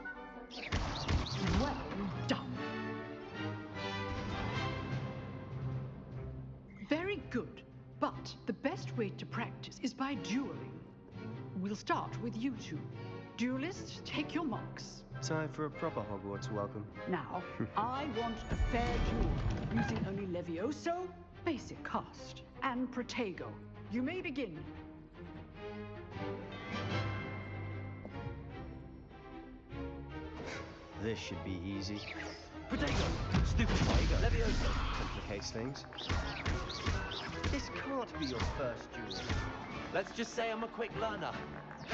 Well done. Very good. But the best way to practice is by dueling. We'll start with you two. Duelists, take your marks. Time for a proper Hogwarts welcome. Now, I want a fair duel, using only Levioso, basic cast, and Protego. You may begin. This should be easy. Protego! Stupid Protego! Levioso complicates things. This can't be your first duel. Let's just say I'm a quick learner. I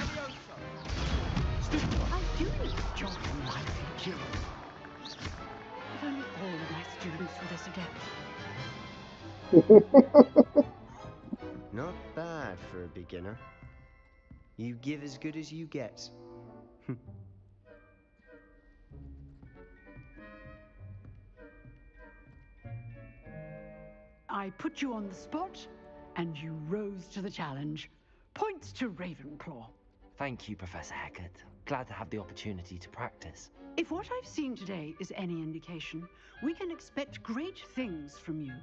do need a job in life, Jill. If only all of my students were this adept. Not bad for a beginner. You give as good as you get. I put you on the spot, and you rose to the challenge. Points to Ravenclaw. Thank you, Professor Hecat. Glad to have the opportunity to practice. If what I've seen today is any indication, we can expect great things from you.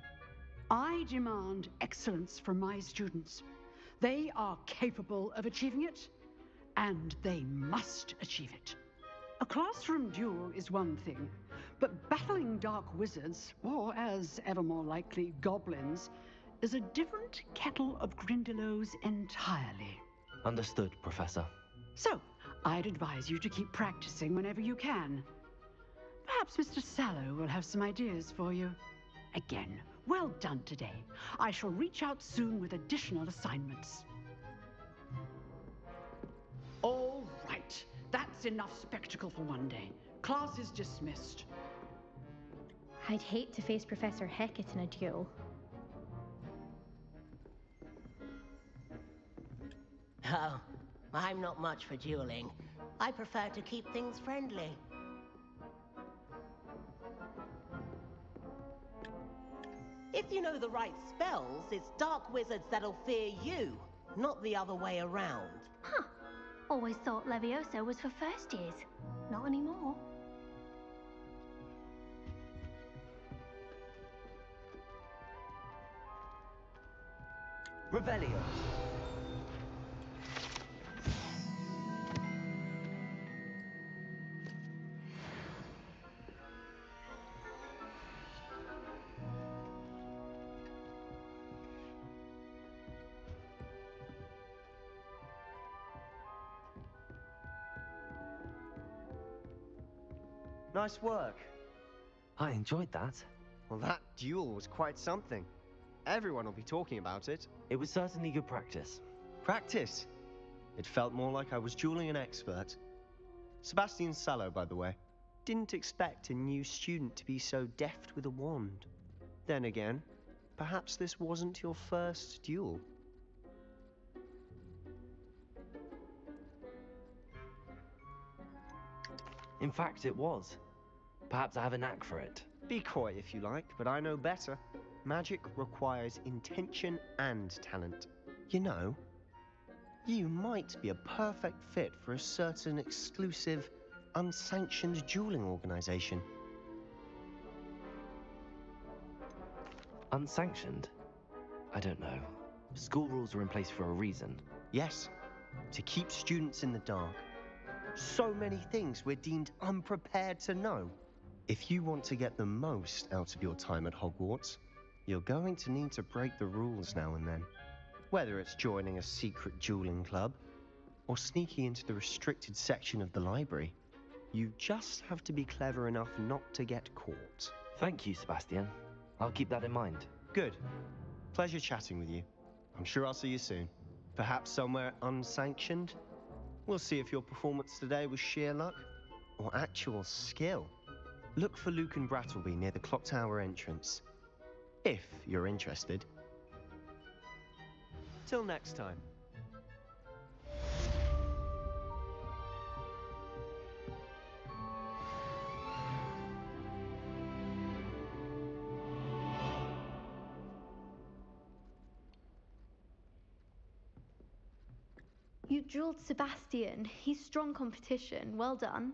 I demand excellence from my students. They are capable of achieving it, and they must achieve it. A classroom duel is one thing, but battling dark wizards, or as ever more likely, goblins, is a different kettle of Grindylows entirely. Understood, Professor. So, I'd advise you to keep practicing whenever you can. Perhaps Mr. Sallow will have some ideas for you. Again, well done today. I shall reach out soon with additional assignments. All right. That's enough spectacle for one day. Class is dismissed. I'd hate to face Professor Hecat in a duel. Oh, I'm not much for dueling. I prefer to keep things friendly. If you know the right spells, it's dark wizards that'll fear you, not the other way around. Huh. Always thought Leviosa was for first years. Not anymore. Revelio. Nice work. I enjoyed that. Well, that duel was quite something. Everyone will be talking about it. It was certainly good practice. Practice? It felt more like I was dueling an expert. Sebastian Sallow, by the way. Didn't expect a new student to be so deft with a wand. Then again, perhaps this wasn't your first duel. In fact, it was. Perhaps I have a knack for it. Be coy if you like, but I know better. Magic requires intention and talent. You know, you might be a perfect fit for a certain exclusive, unsanctioned dueling organization. Unsanctioned? I don't know. School rules are in place for a reason. Yes, to keep students in the dark. So many things we're deemed unprepared to know. If you want to get the most out of your time at Hogwarts, you're going to need to break the rules now and then. Whether it's joining a secret dueling club, or sneaking into the restricted section of the library, you just have to be clever enough not to get caught. Thank you, Sebastian. I'll keep that in mind. Good. Pleasure chatting with you. I'm sure I'll see you soon. Perhaps somewhere unsanctioned? We'll see if your performance today was sheer luck or actual skill. Look for Lucan Brattleby near the Clock Tower entrance, if you're interested. Till next time. You drilled Sebastian. He's strong competition. Well done.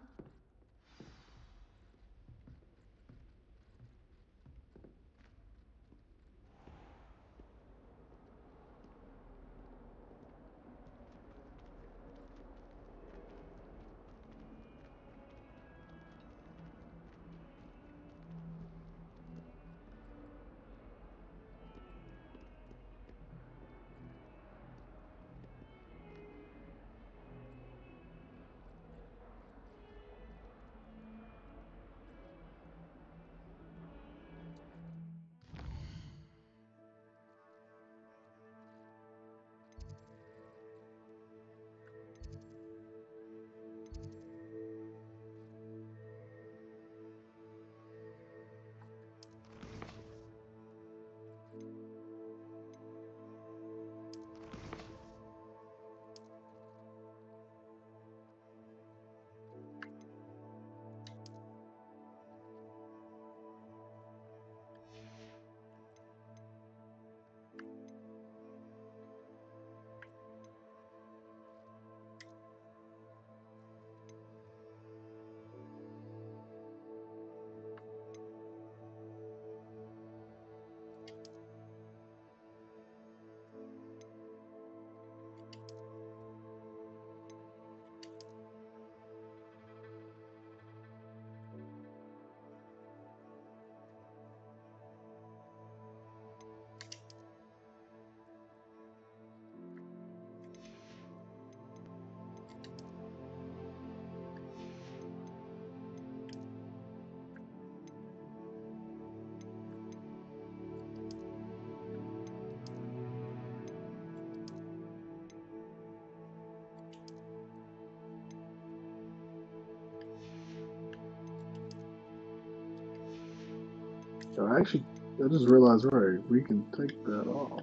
Actually, I just realized, right, we can take that off.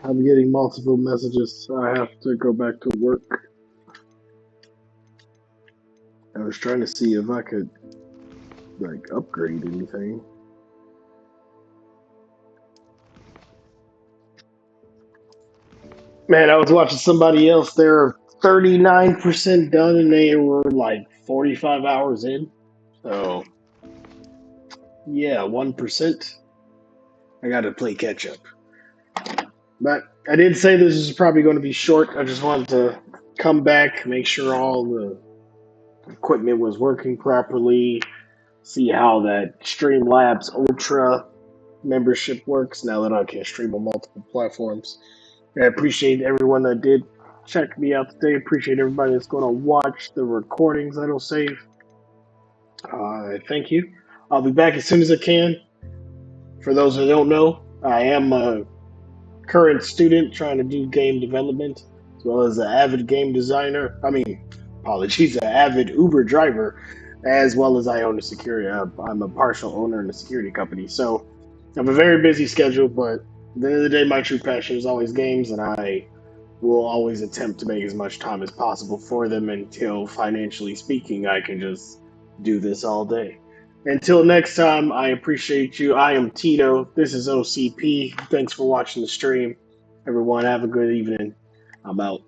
I'm getting multiple messages. I have to go back to work. I was trying to see if I could, like, upgrade anything. Man, I was watching somebody else. They're 39% done, and they were like 45 hours in. So, yeah, 1%. I got to play catch up. But I did say this is probably going to be short. I just wanted to come back, make sure all the equipment was working properly, see how that Streamlabs Ultra membership works now that I can stream on multiple platforms. I appreciate everyone that did check me out today. Appreciate everybody that's going to watch the recordings that'll save. Thank you. I'll be back as soon as I can. For those that don't know, I am a current student trying to do game development, as well as an avid game designer. An avid Uber driver, as well as I own a security. I'm a partial owner in a security company. So I have a very busy schedule, but at the end of the day, my true passion is always games, and I will always attempt to make as much time as possible for them until, financially speaking, I can just do this all day. Until next time, I appreciate you. I am Tito. This is OCP. Thanks for watching the stream. Everyone, have a good evening. I'm out.